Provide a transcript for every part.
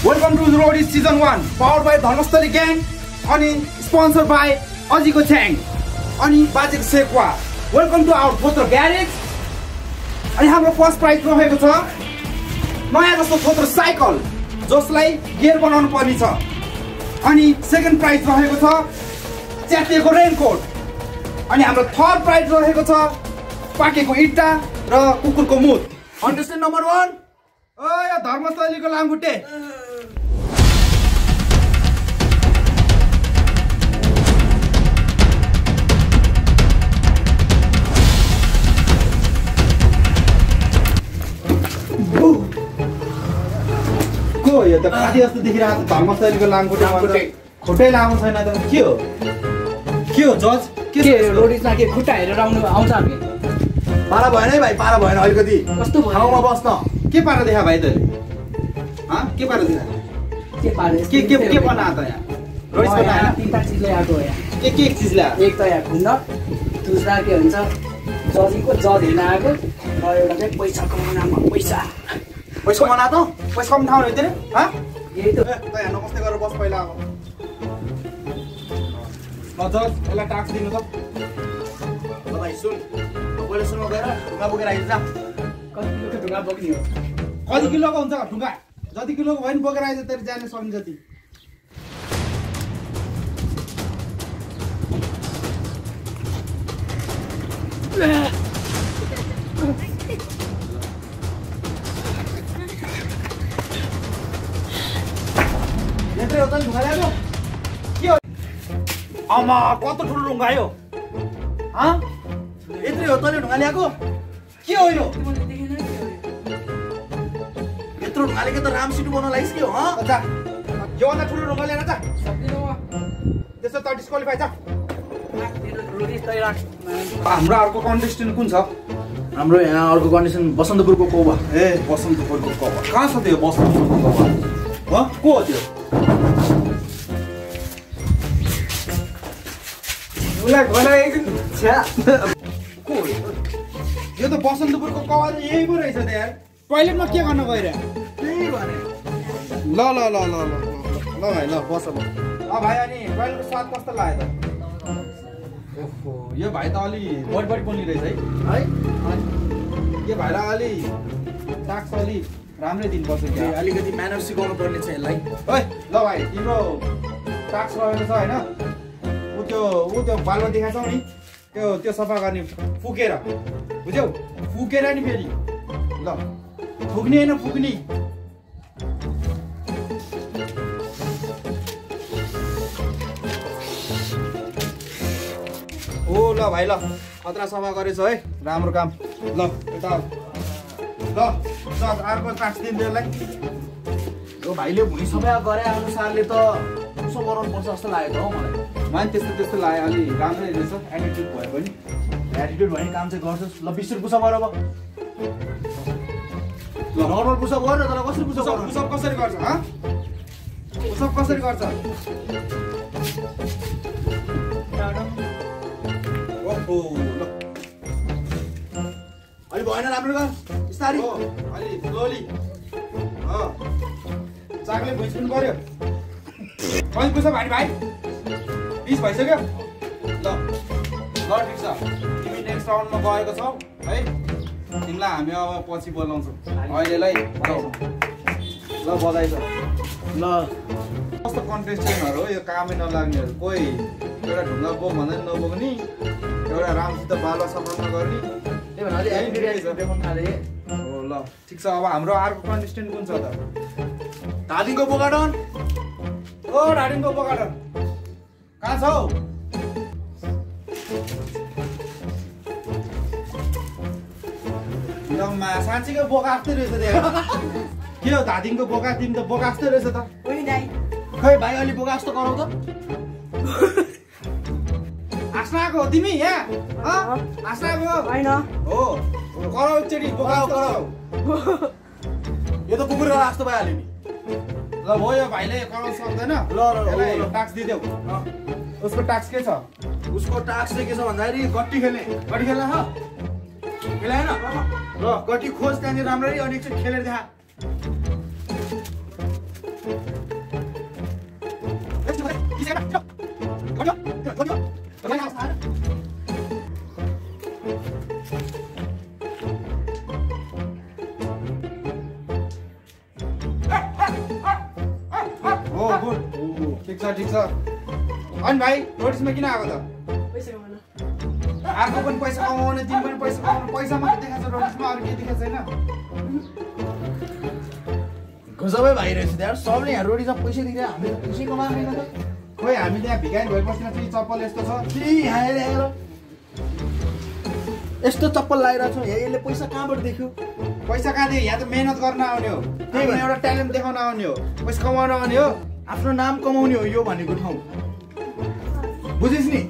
Welcome to Roadies Season 1, powered by Dharmastali Gang, अनि sponsored by Ajiko Chang, अनि Bajik Sekwa. Welcome to our Thotro Garage. अनि हाम्रो first price रहेको छ नयाँ जस्तो थोत्रो साइकल जसलाई गियर बनाउनु पर्ने छ। अनि सेकेन्ड प्राइज रहेको छ च्यातिएको रेनकोट। अनि हाम्रो थर्ड प्राइज रहेको छ पाकेको इट्टा र कुकुरको मुत। कन्टेस्टेन्ट नम्बर 1 ओय धर्मस्थलीको लामखुट्टे। को यो त काटी जस्तो देखिरहेको छ धर्मस्थलीको लामखुट्टे। खुट्टै लामो छैन त के हो जज के रोडीमा के खुट्टा हेरेर आउनु आउँछ हामी। पारा भएन है भाइ, पारा भएन अलिकति कस्तो भयो ठाउँमा बस्न। के पारा देखा भाइ तैले? के पारा देखा? के बना त यहाँ? रोइस बना तीनटा चीज ल्याएको हो यहाँ। के चीज ल्या? एक त यहाँ खुन्न, दूसरा के हुन्छ जजीको जज हेर्न आएको, र एउटा चाहिँ पैसा कमाउनमा पैसा कमाउन त? पैसा कम ठाउँ हैन? यही त त यहाँ नमस्ते गरेर बस पहिला अब। ल जज यसलाई टास्क दिनु त। ल भाइ सुन, पहिला सुनमा गएर ढुङ्गा बोकेर आइज। कति किलोको ढुङ्गा बोक्ने हो? कति किलोको हुन्छ ढुङ्गा? जति किलोको भयो नि बोकेर आइज तेरो जाने सक्ने जति। यत्रै हो त ढुङ्गा ल्याएको? के हो? आमा कस्तो ठुलो ढुङ्गा यो? यत्रै हो तैँले ढुङ्गा ल्याएको? के हो यो? यत्रो ढुङ्गाले के त राम सिटु बनाउन लागिस् के हो? जा योभन्दा ठुलो ढुङ्गा ल्याएर जा। त्यसो त डिस्क्वालिफाई जा। हाम्रो अर्को कन्टेस्टेन्ट कुन छ? हाम्रो यहाँ अर्को कन्डिसन बसन्तपुरको कौवा। ए बसन्तपुरको कौवा कहाँ छ त्यो बसन्तपुरको कौवा? को हो त्यो? यो त बसन्तपुरको कौवा त यही पो रहेछ त यार। टोइलेटमा के गर्न गइरह? त्यही भने ल ल ल ल ल ल भाइ ल बस अब। भाइ अनि टोइलेटको स्वाद कस्तो लाग्यो त? ओहो यो भाइ त अलि बढी बोल्ने रहेछ है? यो भाइलाई अलि टाक्स अलि राम्रै दिनुपर्छ कि अलिकति म्यानर सिकाउनु पर्ने छ यसलाई। ओइ ल भाइ तिम्रो टाक्स रहेको छ होइन? ऊ त्यो बालमा देखाएको छौ नि त्यो सफा गर्ने फुकेर, बुझ्यौ? फुकेर नि फेरि ल फुक्ने होइन फुक्ने। ओ ल भाइ ल खतरा सफा गरेछ है, राम्रो काम। ल यता ल अर्को टाक्स दिनु त्यसलाई। यो भाइले भुइँ सफा गरे अनुसारले त उसो गराउनु पर्छ जस्तो लाग्यो त हौ मलाई। मलाई त्यस्तो लाग्यो, अलि राम्रै रहेछ। एटिट्युड भयो पनि एटिट्युड भयो नि काम चाहिँ गर्छस्। ल 20 रुपियाँ पुसअप गर अब। ल नर्मल पुसअप गर तर कसरी पुसअप गर्नु? पुसअप कसरी गर्छ? पुसअप कसरी गर्छ? ओहो ल अलि भएन राम्रो गर बिस्तारी। अलि स्लोली। चाकले भुइँच्नु पर्यो। कति पुसअप हानी भाइ? 20 भइसक्यो? ल ठिक छ। तिमी नेक्स्ट राउन्डमा गएको छौ है? तिमीलाई हामी अब पछि बोलाउँछौँ। अहिलेलाई ल बधाई छ। ल कस्तो कन्टेस्टेन्टहरू हो यो, कामै नलाग्नेहरू। कोही एउटा ढुङ्गा बोक भन्दा नि नबोक्ने, एउटा राम्रोसित बालुवा सफा नगर्ने। त्यही भएर अलि एटिट्युड देखाउनु थाले। हो ल ठिक छ। अब हाम्रो अर्को कन्टेस्टेन्ट कुन छ त? धादिङको बोकाडन। ओ ढाडिङको बोकाडन कहाँ छौ? साँच्चीको बोका जस्तै रहेछ त्यहाँ। के हो धादिङको बोका? तिमी त बोका जस्तै रहेछ त। खै भाइ अलि बोका जस्तो गरौ त। हाँस्न आएको हो तिमी यहाँ? हाँस्न आएको हो? कराउ एकचोटि बोका कराउ। यो त कुकुर जस्तो भइहाल्यो नि। ल भयो यो भाइले कराउन सक्दैन। ल टाक्स दिदेऊ। उसको टाक्स के छ? उसको टाक्स चाहिँ के छ भन्दाखेरि गट्टी खेल्ने। गट्टी खेल्न छ? खेलाएन? ल गट्टी खोज त्यहाँनिर राम्ररी अनि एकचोटि खेलेर देखा। ठिक छ अनि भाइ नोटिसमा किन आएको त पैसा कमाउन अर्को पनि पैसा कमाउने तिमी पनि पैसा कमाउनु पैसा मात्रै देखाएको छ नोटिसमा अरू केही देखाएको छैन सबै भाइ रहेछ त्यहाँ सबले यहाँ रोडीमा पैसा दिन्छ हामीले त पैसै कमाएको छैन त खोइ हामी त्यहाँ भिखारी भएर बस्न चाहिँ चप्पल यस्तो छ यहाँ हेर यस्तो चप्पल लगाइरहेको छ यसले पैसा कहाँबाट देख्यो पैसा कहाँ दियो यहाँ त मेहनत गर्न आउने हो त्यही भएर एउटा ट्यालेन्ट देखाउन आउने हो पैसा कमाउन आउने हो आफ्नो नाम कमाउने हो यो भनेको ठाउँ बुझिस् नि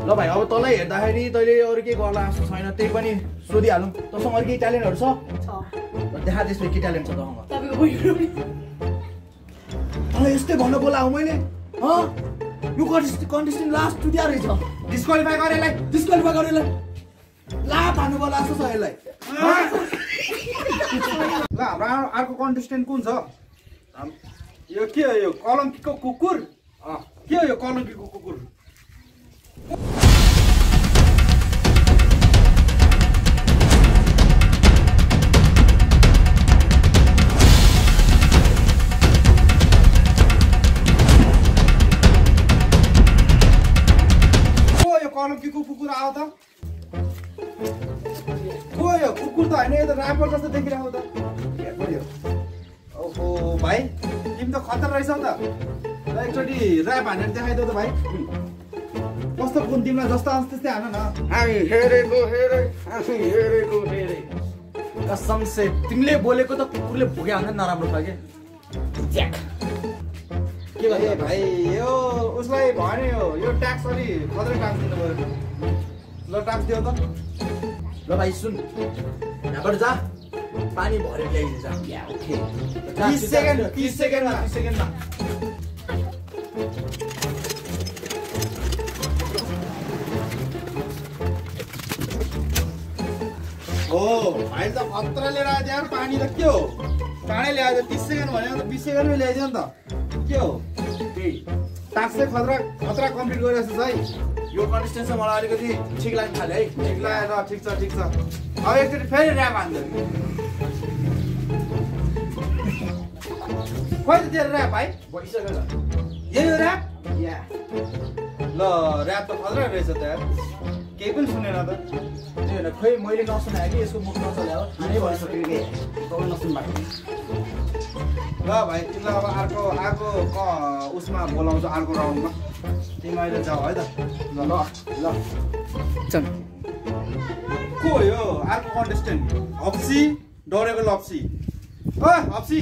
ल भाइ अब तँलाई हेर्दाखेरि तैँले अरू केही गर्ला जस्तो छैन त्यही पनि सोधिहालौँ तँसँग अरू केही ट्यालेन्टहरू छ देखा त्यसले के ट्यालेन्ट छ तँसँग तँलाई यस्तै भन्न बोलाऊ मैले यो कन्टेस्टेन्ट लास्ट टुट्या रहेछ डिस्क्वालिफाई गरेलाई ला भन्नु बोला जस्तो छ यसलाई ल हाम्रो अर्को कन्टेस्टेन्ट कुन छ यो के हो यो कलङ्कीको कुकुर के हो यो कलङ्कीको कुकुर कलङ्कीको कुकुर आऊ त को यो कुकुर त होइन यो त ऱ्यापर जस्तो देखिरहेको त ओहो भाइ तिमी त खतरा रहेछौ त ल एकचोटि ऱ्याप हानेर देखाइदेऊ त भाइ कस्तो कुन तिमीलाई जस्तो आउँछ त्यस्तै हान न हामी हेरेको हेरे कसम से तिमीले बोलेको त कुकुरले भुग्या हुन्छ नराम्रो खालके के भए भाइ यो उसलाई भन्यो यो ट्याक्स अलि खतरा ट्याक्स दिनु पर्यो ल ट्याक्स दियो त ल भाइ सुन यहाँबाट जा पानी भरेर ल्याइदिन्छ 30 सेकेन्डमा हो भाइ त खतरा लिएर आयो यार पानी त के हो चाँडै ल्यायो 30 सेकेन्ड भनेको त 20 सेकेन्डमै ल्याइदियो नि त के हो टास्क चाहिँ खतरा कम्प्लिट गरिरहेको छ है यो कन्टेस्टेन्ट चाहिँ मलाई अलिकति ठिक लाग्न थाल्यो है ठिक लाग्यो ल ठिक छ अब एकचोटि फेरि ऱ्याप हान्दै खोइ त तेरो ऱ्याप भाइ भइसक्यो त यही हो ऱ्याप या ल ऱ्याप त खतरा रहेछ त यार केही पनि सुनेन त त्यही भएर खोइ मैले नसुनाएँ कि यसको मुख नचल्यो खानै भइसक्यो कि तपाईँ नसुन्नुभएको ल भाइ तिमीलाई अब अर्को उसमा बोलाउँछु अर्को राउन्डमा तिमी अहिले जाऊ है त ल चल को हो यो अर्को कन्टेस्टेन्ट हप्सी डरेको लप्सी ओ हप्सी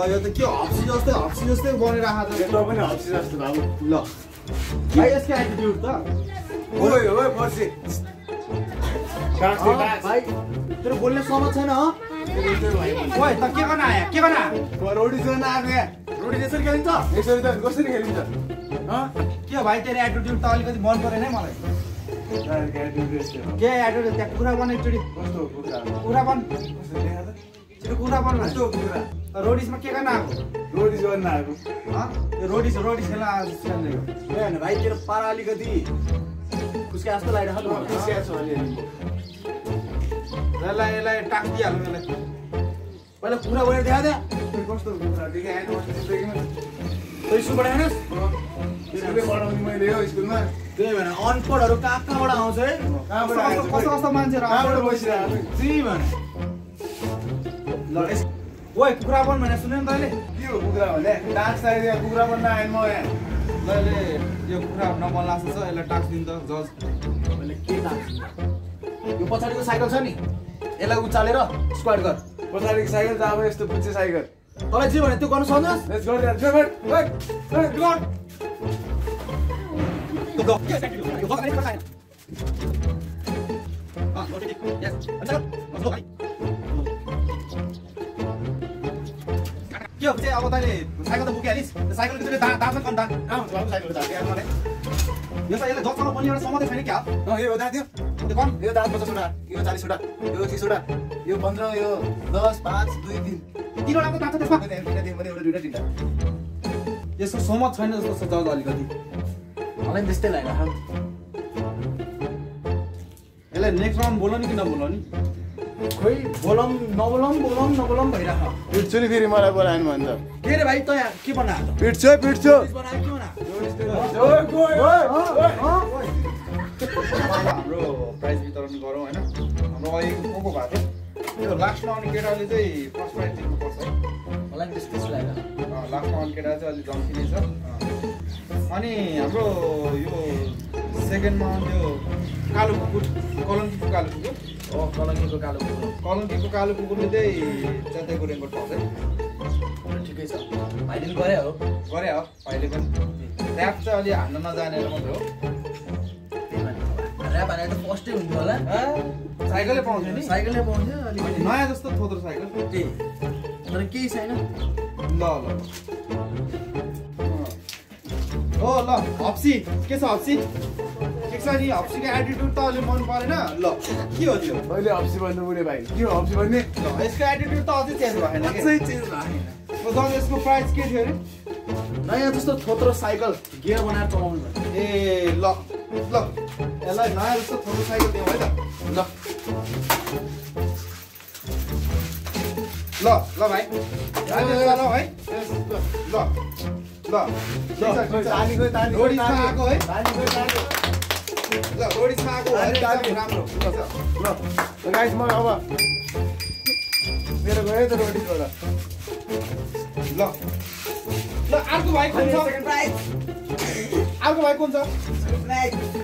यो त के हप्सी जस्तै बनेर आएको छ पनि हप्सी जस्तो बाबु ल भाइ यसको एटिट्युड त ओइ फर्सी भाइ तेरो बोल्ने समझ छैन ओइ त के गर्न आयो रोडी जोइन आएको यहाँ रोडी त्यसरी खेलिन्छ यसरी त कसरी खेलिन्छ के हो भाइ तेरो एटिट्युड त अलिकति मन परेन है मलाई के एटिट्युड त्यहाँ कुरा बन एकचोटि कुरा बन कुरा बन रोडिसमा के गर्न आएको रोडी जोइन आएको यो रोडिस खेल्न होइन भाइ तेरो पारा अलिकति उसकै जस्तो लागिरहेको यसलाई टाक दिइहालौँ यसलाई पहिला कुरा गरेर देखा त्यहाँ कस्तो कुरा देखाएन तै स्कुलबाट हेर्नुहोस् मैले हो स्कुलमा त्यही भएर अनपढहरू कहाँबाट आउँछ है कस्तो मान्छेहरू कहाँबाट बसिरहेको त्यही भने ल ओइ कुखुरा बन भनेर सुन्यो नि तैँले के हो कुखुरा भने डान्स चाहियो कुखुरा बन्न आएँ म यहाँ ल यो कुखुरा नबल लाग्छ छ यसलाई टाक्स दिनु त जज मैले के टाक्स यो पछाडिको साइकल छ नि यसलाई उचालेर स्क्वाड गर पछाडिको साइकल त अब यस्तो पुच्चे साइकल तँलाई जे भने त्यो गर्नु सक्छस् लेट्स गो Yes. अब तैँले साइकल त बोकिहालिस् साइकल किन दाँत कन् दाँत साइकल दाँत यो त यसले जससँग पनि एउटा सम्बन्ध छैन क्या यो दाँत त्यो कन् यो दाँत 50 वटा यो 40 वटा यो 30 वटा यो 15 यो 10 5 2 3 तीनवटा त दाँत त्यसमा एउटा तिनवटा यसको समझ छैन जस्तो छ जज अलिकति मलाई त्यस्तै लाग्यो यसलाई नेक्स्ट राउन्ड बोल नि कि नबोल नि खोइ बोलम नबोलम भइराख पिट्छु नि फेरि मलाई बोलाएन भन्छ के रे भाइ त यहाँ के बनाएको पिट्छु पिट्छु हाम्रो प्राइज वितरण गरौँ होइन हाम्रो अहिले को भएको थियो यो लास्टमा आउने केटाले चाहिँ फर्स्ट प्राइज दिनुपर्छ है मलाई त्यस्तै लाग्यो लास्टमा आउने केटा चाहिँ अलिक जम्किने छ अनि हाम्रो यो सेकेन्डमा आउने यो कालो कुकुर कलङ्कीको कालो कुकुर कलङ्कीको कालो कुकुरले चाहिँ च्यातेको रेकर्ड पाउँछ ठिकै छ भाइले गरे हो अहिले पनि ऱ्याप चाहिँ अलि हान्न नजानेर मात्रै हो ऱ्याप हानेर त फर्स्टै हुन्थ्यो होला साइकलै पाउँथ्यो नि साइकलले पाउँथ्यो अलिक नयाँ जस्तो थोत्रो साइकल तर केही छैन ल हो ल हप्सी के छ हप्सी ठिक छ नि हप्सीको एटिट्युड त अलि मन परेन ल के हो त्यो अहिले हप्सी भन्नु बुढे भाइ के हो हप्सी भन्ने ल यसको एटिट्युड त अझै चेन्ज भएन चेन्ज भएको जब यसको प्राइस के थियो अरे नयाँ जस्तो थोत्रो साइकल गियर बनाएर चलाउनु ए ल यसलाई नयाँ जस्तो थोत्रो साइकल दिउँ है त ल भाइ ल है ल रोडी छाएको है ल रोडी छाएको राम्रो गाइस म अब मेरो गयो त रोटीबाट ल अर्को भाइ कुन छ अर्को भाइ कुन छ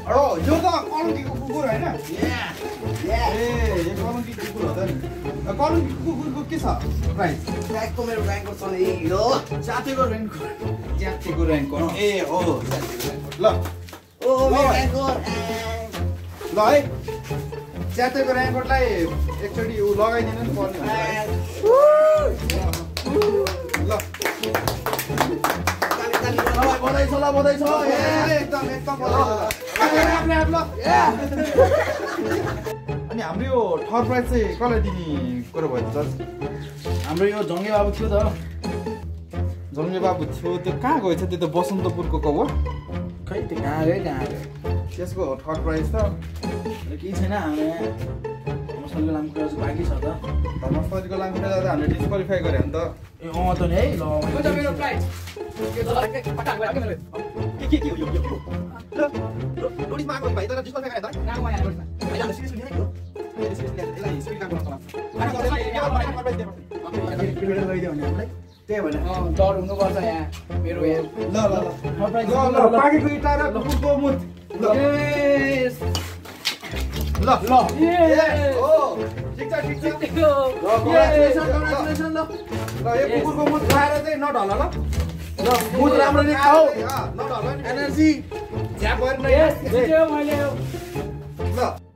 हो यो त कलङ्कीको कुकुर होइन ए यो कलङ्कीको कुकुर हो त नि कलङ्कीको कुकुरको के छ प्राइस मेरो ऱ्याङ्कको छ नि यो जातिको ऱ्याङ्कको ए हो ल ल है च्यातेको ऱ्याङ्कलाई एकचोटि ऊ लगाइदिनु नि पर्ने ल बधाई छ एकदम अनि हाम्रो यो थर्ड प्राइज चाहिँ कसलाई दिने कुरो भयो त हाम्रो यो जङ्गे बाबु थियो त जङ्गे बाबु थियो त्यो कहाँ गएछ त्यो त बसन्तपुरको कौ खै त्यो कहाँ गयो त्यसको थर्ड प्राइज त केही छैन हाम्रो यहाँ धर्मस्थलीको लामखुट्टा बाँकी छ त धर्मस्थलीको लामखुट्टा जाँदा हामीले डिस्क्वालिफाई गऱ्यो नि त ए त नि है ल मेरो प्राइज त्यही भएर डर हुनुपर्छ यहाँ मेरो पाकेको इँटा र कुकुरको मुख ल ठिक छ कङ्ग्रेचुलेसन ल यो कुकुरको मुख खाएर चाहिँ नढल ल मुख राम्ररी खाऊ नढल एनर्जी झ्याप भएर मैले ल